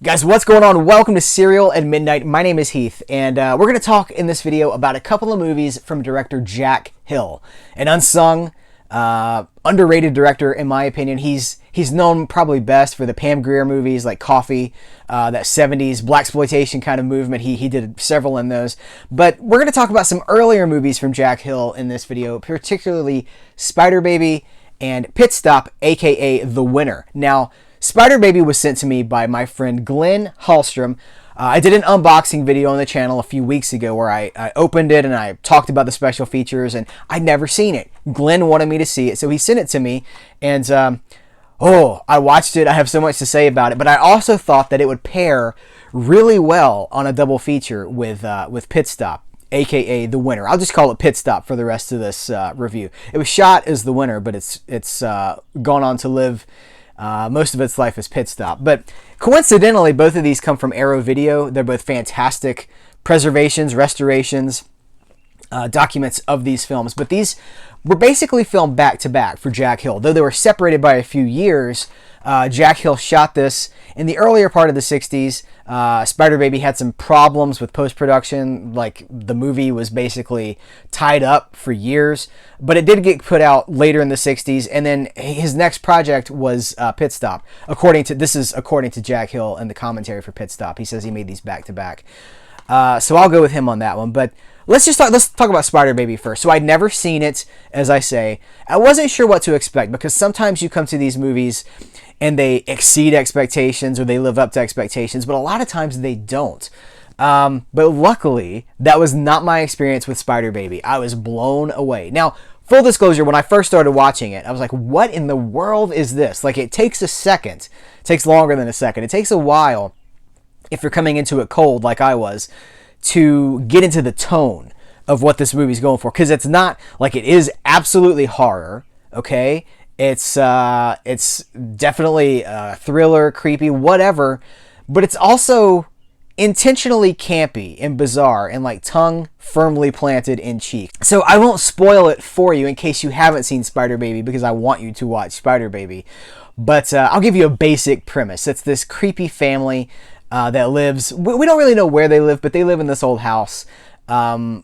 Guys, what's going on? Welcome to Serial at Midnight. My name is Heath, and we're going to talk in this video about a couple of movies from director Jack Hill, an unsung, underrated director in my opinion. He's known probably best for the Pam Grier movies like Coffy, that 70s blaxploitation kind of movement. He did several in those. But we're going to talk about some earlier movies from Jack Hill in this video, particularly Spider Baby and Pit Stop, aka The Winner. Now, Spider Baby was sent to me by my friend Glenn Hallstrom. I did an unboxing video on the channel a few weeks ago where I opened it and I talked about the special features, and I'd never seen it. Glenn wanted me to see it, so he sent it to me, and I watched it. I have so much to say about it, but I also thought that it would pair really well on a double feature with Pit Stop, aka The Winner. I'll just call it Pit Stop for the rest of this review. It was shot as The Winner, but it's gone on to live most of its life as Pit Stop. But coincidentally, both of these come from Arrow Video. They're both fantastic preservations, restorations, documents of these films. But these were basically filmed back to back for Jack Hill. Though they were separated by a few years, Jack Hill shot this in the earlier part of the 60s. Spider Baby had some problems with post-production, like the movie was basically tied up for years, but it did get put out later in the 60s, and then his next project was Pit Stop. According to Jack Hill in the commentary for Pit Stop. He says he made these back to back. So I'll go with him on that one, but let's talk about Spider Baby first. So I'd never seen it, as I say. I wasn't sure what to expect, because sometimes you come to these movies and they exceed expectations or they live up to expectations, but a lot of times they don't. But luckily, that was not my experience with Spider Baby. I was blown away. Now, full disclosure, when I first started watching it, I was like, what in the world is this? Like, it takes a second. It takes longer than a second. It takes a while, if you're coming into it cold like I was, to get into the tone of what this movie's going for. Because it's not, like, it is absolutely horror, okay? It's definitely thriller, creepy, whatever, but it's also intentionally campy and bizarre and like tongue firmly planted in cheek. So I won't spoil it for you in case you haven't seen Spider Baby, because I want you to watch Spider Baby. But I'll give you a basic premise. It's this creepy family that lives, we don't really know where they live, but they live in this old house.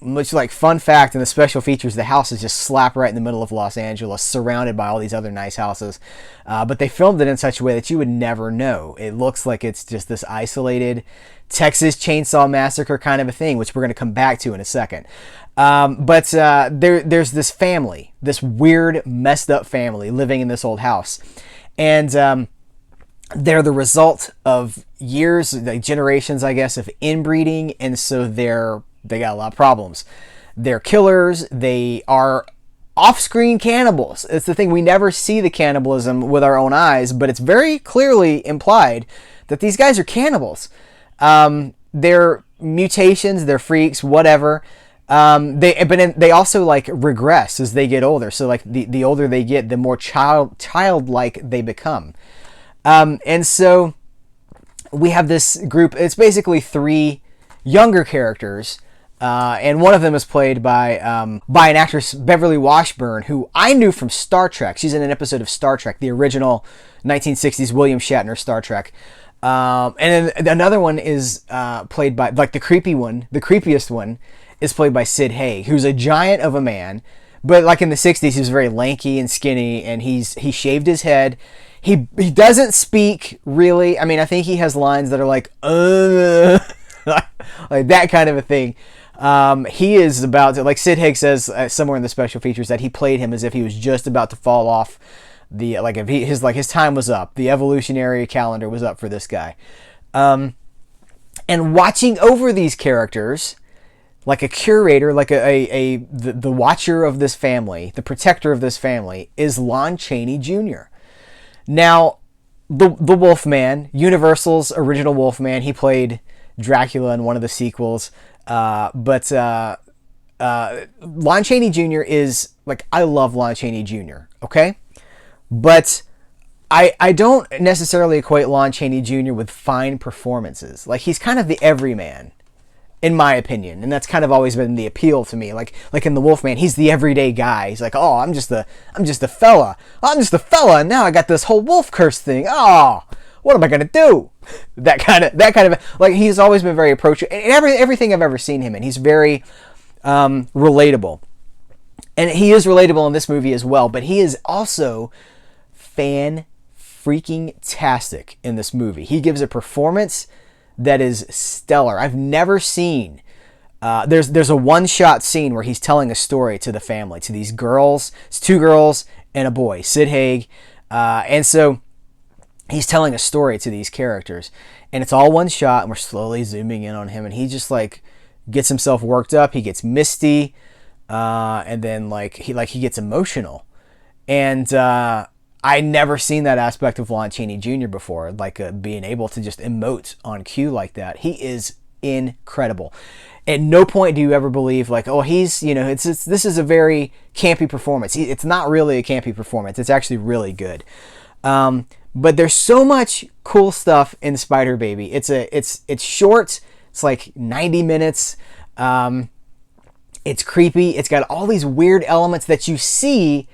Which, like, fun fact in the special features, the house is just slap right in the middle of Los Angeles, surrounded by all these other nice houses. But they filmed it in such a way that you would never know. It looks like it's just this isolated Texas Chainsaw Massacre kind of a thing, which we're going to come back to in a second. But there's this family, this weird, messed up family living in this old house. And they're the result of years, like generations, I guess, of inbreeding, and so they got a lot of problems. They're killers. They are off-screen cannibals. It's the thing. We never see the cannibalism with our own eyes, but it's very clearly implied that these guys are cannibals. They're mutations. They're freaks. Whatever. They also like regress as they get older. So like the older they get, the more childlike they become. And so we have this group. It's basically three younger characters. And one of them is played by an actress, Beverly Washburn, who I knew from Star Trek. She's in an episode of Star Trek, the original 1960s William Shatner Star Trek. And then another one is played by, like, the creepiest one is played by Sid Haig, who's a giant of a man. But like in the 60s, he was very lanky and skinny, and he shaved his head. He doesn't speak, really. I mean, I think he has lines that are like, like that kind of a thing. He is about to, like Sid Haig says somewhere in the special features, that he played him as if he was just about to fall off his time was up. The evolutionary calendar was up for this guy. And watching over these characters, like a curator, like the watcher of this family, the protector of this family, is Lon Chaney Jr. Now, the Wolfman, Universal's original Wolfman, he played Dracula in one of the sequels. But Lon Chaney Jr. is, like, I love Lon Chaney Jr., okay? But I don't necessarily equate Lon Chaney Jr. with fine performances. Like, he's kind of the everyman, in my opinion, and that's kind of always been the appeal to me. Like in The Wolfman, he's the everyday guy. He's like, oh, I'm just a fella. I'm just a fella, and now I got this whole wolf curse thing. Oh, what am I gonna do? that kind of like he's always been very approachable. And everything I've ever seen him in, he's very relatable. And he is relatable in this movie as well, but he is also fan-freaking-tastic in this movie. He gives a performance that is stellar. I've never seen... there's a one-shot scene where he's telling a story to the family, to these girls. It's 2 girls and a boy, Sid Haig. And so he's telling a story to these characters. And it's all one shot, and we're slowly zooming in on him. And he just, like, gets himself worked up. He gets misty. And then he gets emotional, and I never seen that aspect of Lon Chaney Jr. before, being able to just emote on cue like that. He is incredible. At no point do you ever believe he's this is a very campy performance. It's not really a campy performance. It's actually really good. But there's so much cool stuff in Spider Baby. It's short. It's like 90 minutes. It's creepy. It's got all these weird elements that you see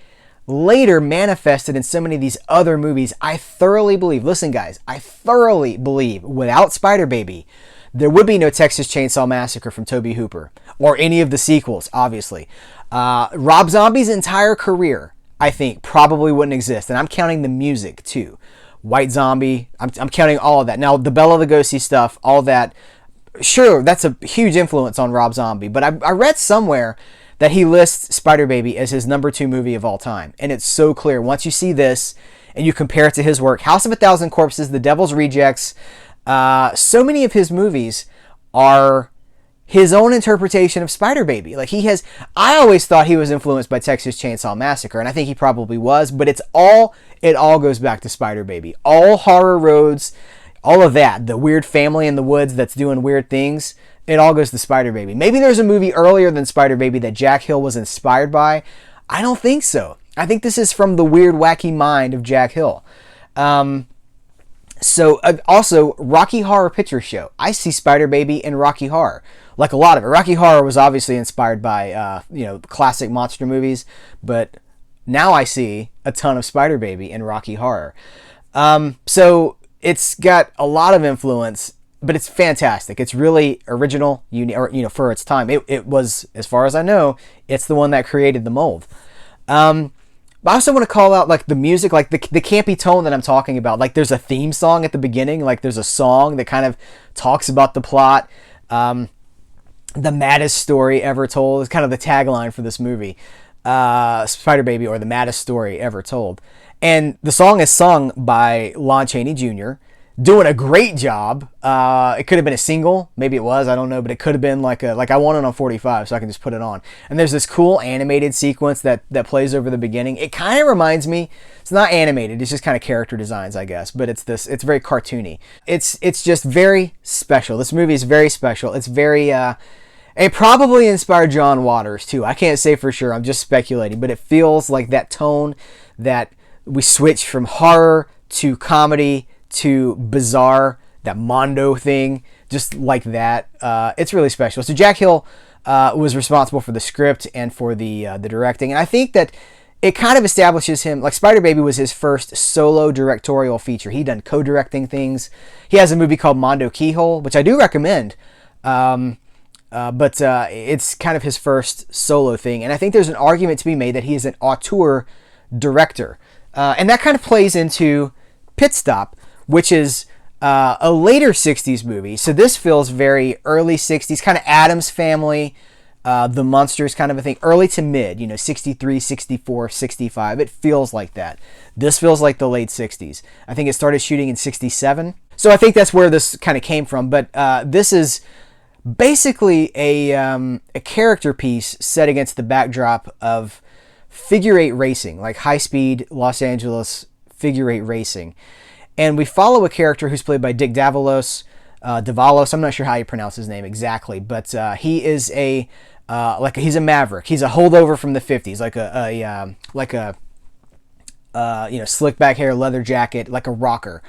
later manifested in so many of these other movies. I thoroughly believe, listen guys, I thoroughly believe without Spider Baby, there would be no Texas Chainsaw Massacre from Tobe Hooper or any of the sequels, obviously. Rob Zombie's entire career, I think, probably wouldn't exist. And I'm counting the music too. White Zombie, I'm counting all of that. Now, the Bela Lugosi stuff, all that, sure, that's a huge influence on Rob Zombie, but I read somewhere that he lists Spider Baby as his number 2 movie of all time. And it's so clear. Once you see this and you compare it to his work, House of a Thousand Corpses, The Devil's Rejects, so many of his movies are his own interpretation of Spider Baby. I always thought he was influenced by Texas Chainsaw Massacre, and I think he probably was, but it all goes back to Spider Baby. All horror roads, all of that, the weird family in the woods that's doing weird things, it all goes to Spider Baby. Maybe there's a movie earlier than Spider Baby that Jack Hill was inspired by. I don't think so. I think this is from the weird, wacky mind of Jack Hill. Also, Rocky Horror Picture Show. I see Spider Baby in Rocky Horror. Like a lot of it. Rocky Horror was obviously inspired by, classic monster movies, but now I see a ton of Spider Baby in Rocky Horror. So it's got a lot of influence, but it's fantastic. It's really original, for its time. It was, as far as I know, it's the one that created the mold. But I also want to call out the music, the campy tone that I'm talking about. There's a theme song at the beginning. There's a song that kind of talks about the plot. The maddest story ever told is kind of the tagline for this movie. Spider Baby, or the maddest story ever told. And the song is sung by Lon Chaney Jr., doing a great job. It could have been a single. Maybe it was. I don't know. But it could have been like I want it on 45, so I can just put it on. And there's this cool animated sequence that plays over the beginning. It kind of reminds me, it's not animated. It's just kind of character designs, I guess. But it's very cartoony. It's just very special. This movie is very special. It's very... It probably inspired John Waters, too. I can't say for sure. I'm just speculating. But it feels like that tone that we switch from horror to comedy to bizarre, that Mondo thing, just like that. It's really special. So Jack Hill was responsible for the script and for the directing. And I think that it kind of establishes him, Spider Baby was his first solo directorial feature. He'd done co-directing things. He has a movie called Mondo Keyhole, which I do recommend. But it's kind of his first solo thing. And I think there's an argument to be made that he is an auteur director. And that kind of plays into Pit Stop, which is a later 60s movie. So this feels very early 60s, kind of Addams Family, The Munsters kind of a thing. Early to mid, 63, 64, 65. It feels like that. This feels like the late 60s. I think it started shooting in 67. So I think that's where this kind of came from. But this is basically a character piece set against the backdrop of figure eight racing, like high-speed Los Angeles figure eight racing. And we follow a character who's played by Dick Davalos. I'm not sure how you pronounce his name exactly, but he is he's a maverick. He's a holdover from the 50s, like a slick back hair, leather jacket, like a rocker.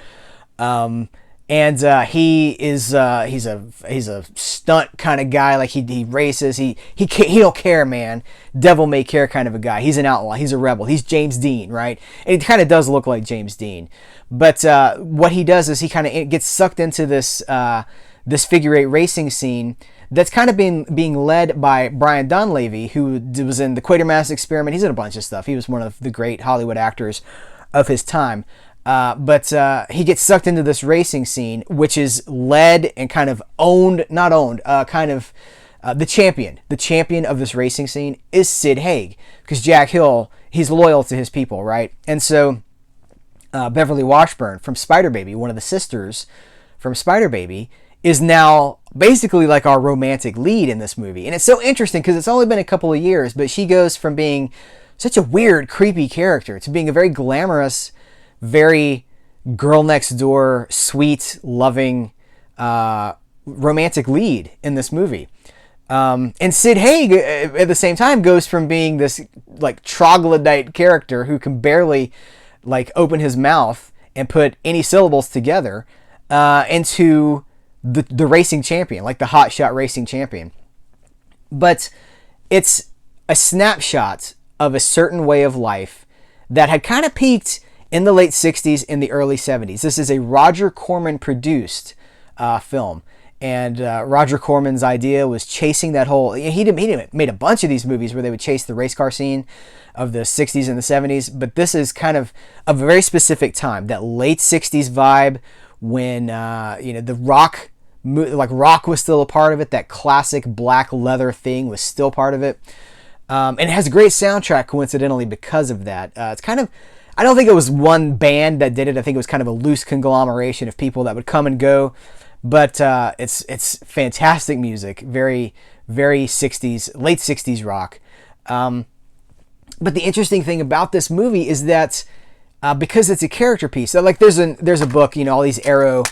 And he's a stunt kind of guy. Like he races. He don't care, man. Devil may care kind of a guy. He's an outlaw. He's a rebel. He's James Dean, right? And he kind of does look like James Dean. But what he does is he kind of gets sucked into this this figure eight racing scene that's kind of being led by Brian Donlevy, who was in the Quatermass Experiment. He's in a bunch of stuff. He was one of the great Hollywood actors of his time. But he gets sucked into this racing scene, which is led and kind of not owned, the champion of this racing scene is Sid Haig, because Jack Hill, he's loyal to his people, right? And so Beverly Washburn from Spider Baby, one of the sisters from Spider Baby, is now basically like our romantic lead in this movie. And it's so interesting because it's only been a couple of years, but she goes from being such a weird, creepy character to being a very glamorous, very girl next door, sweet, loving, romantic lead in this movie. And Sid Haig at the same time goes from being this like troglodyte character who can barely like open his mouth and put any syllables together into the racing champion, like the hotshot racing champion. But it's a snapshot of a certain way of life that had kind of peaked in the late 60s, in the early 70s. This is a Roger Corman produced film. And Roger Corman's idea was chasing that whole... He made a bunch of these movies where they would chase the race car scene of the 60s and the 70s. But this is kind of a very specific time. That late 60s vibe when, the rock was still a part of it. That classic black leather thing was still part of it. And it has a great soundtrack, coincidentally, because of that. It's kind of... I don't think it was one band that did it. I think it was kind of a loose conglomeration of people that would come and go. But it's fantastic music. Very, very 60s, late 60s rock. But the interesting thing about this movie is that because it's a character piece, so like there's a book, all these Arrow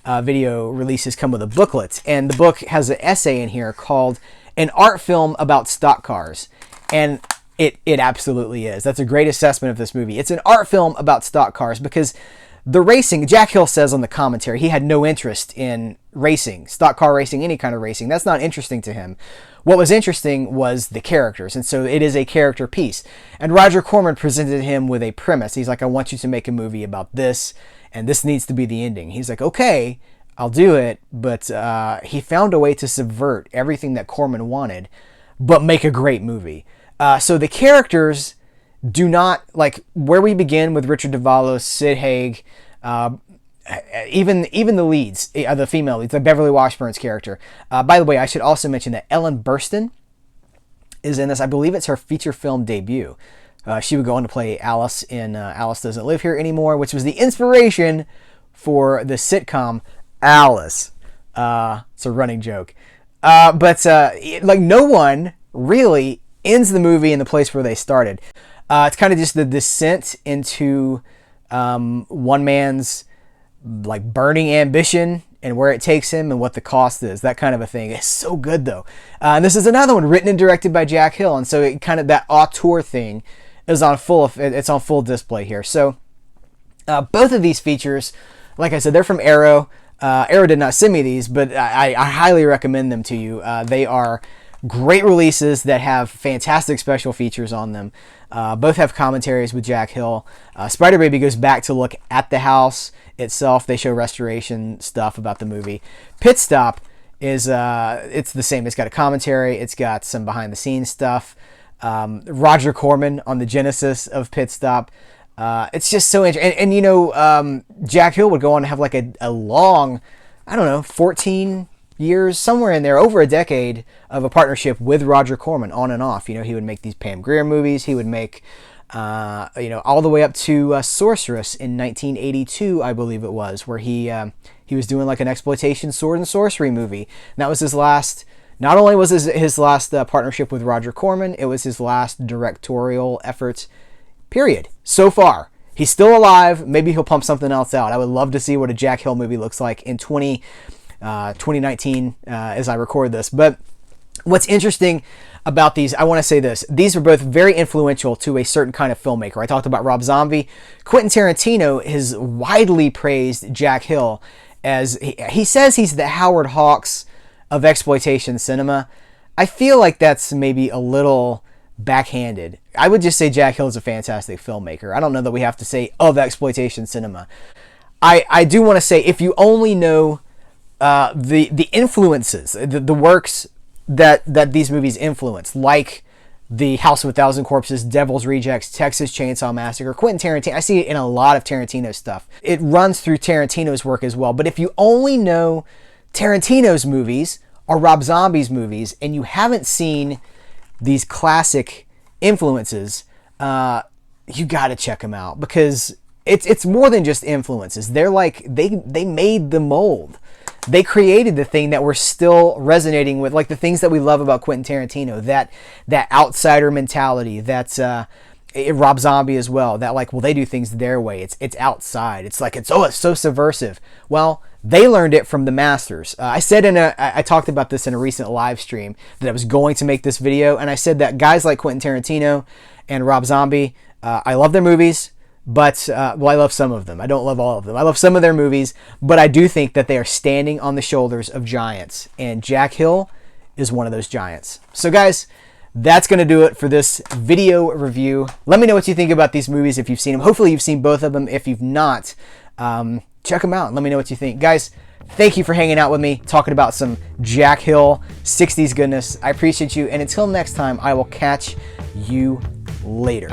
video releases come with a booklet. And the book has an essay in here called An Art Film About Stock Cars. And it absolutely is. That's a great assessment of this movie. It's an art film about stock cars because the racing, Jack Hill says on the commentary, he had no interest in racing, stock car racing, any kind of racing. That's not interesting to him. What was interesting was the characters, and so it is a character piece. And Roger Corman presented him with a premise. He's like, I want you to make a movie about this, and this needs to be the ending. He's like, okay, I'll do it, but he found a way to subvert everything that Corman wanted, but make a great movie. So the characters do not, like where we begin with Richard Duvall, Sid Haig, even the leads, the female leads, like Beverly Washburn's character. By the way, I should also mention that Ellen Burstyn is in this. I believe it's her feature film debut. She would go on to play Alice in Alice Doesn't Live Here Anymore, which was the inspiration for the sitcom Alice. It's a running joke. But no one really ends the movie in the place where they started. It's kind of just the descent into one man's like burning ambition and where it takes him and what the cost is, that kind of a thing. It's so good though. And this is another one written and directed by Jack Hill, and so it kind of that auteur thing is on full display here. So both of these features, like I said, they're from Arrow. Arrow did not send me these, but I highly recommend them to you. They are great releases that have fantastic special features on them. Both have commentaries with Jack Hill. Spider Baby goes back to look at the house itself. They show restoration stuff about the movie. Pit Stop is it's the same. It's got a commentary. It's got some behind the scenes stuff. Roger Corman on the genesis of Pit Stop. It's just so interesting. And Jack Hill would go on to have like a long, 14 years, somewhere in there, over a decade of a partnership with Roger Corman on and off. He would make these Pam Grier movies. He would make, all the way up to Sorceress in 1982, I believe it was, where he was doing like an exploitation sword and sorcery movie. And that was his last, not only was his last partnership with Roger Corman, it was his last directorial efforts, period. So far. He's still alive. Maybe he'll pump something else out. I would love to see what a Jack Hill movie looks like in 2019 as I record this. But what's interesting about these, I want to say this. These are both very influential to a certain kind of filmmaker. I talked about Rob Zombie. Quentin Tarantino has widely praised Jack Hill as he says he's the Howard Hawks of exploitation cinema. I feel like that's maybe a little backhanded. I would just say Jack Hill is a fantastic filmmaker. I don't know that we have to say of exploitation cinema. I do want to say, if you only know the influences, the works that these movies influence, like The House of a Thousand Corpses, Devil's Rejects, Texas Chainsaw Massacre, Quentin Tarantino. I see it in a lot of Tarantino stuff. It runs through Tarantino's work as well. But if you only know Tarantino's movies or Rob Zombie's movies and you haven't seen these classic influences, you got to check them out, because it's more than just influences. They're like, they made the mold. They created the thing that we're still resonating with, like the things that we love about Quentin Tarantino, that outsider mentality, that's Rob Zombie as well, that like, well, they do things their way. It's outside. It's like, it's so subversive. Well, they learned it from the masters. I talked about this in a recent live stream, that I was going to make this video, and I said that guys like Quentin Tarantino and Rob Zombie, I love their movies, but, I love some of them. I don't love all of them. I love some of their movies, but I do think that they are standing on the shoulders of giants, and Jack Hill is one of those giants. So guys, that's going to do it for this video review. Let me know what you think about these movies if you've seen them. Hopefully you've seen both of them. If you've not, check them out and let me know what you think. Guys, thank you for hanging out with me, talking about some Jack Hill 60s goodness. I appreciate you, and until next time, I will catch you later.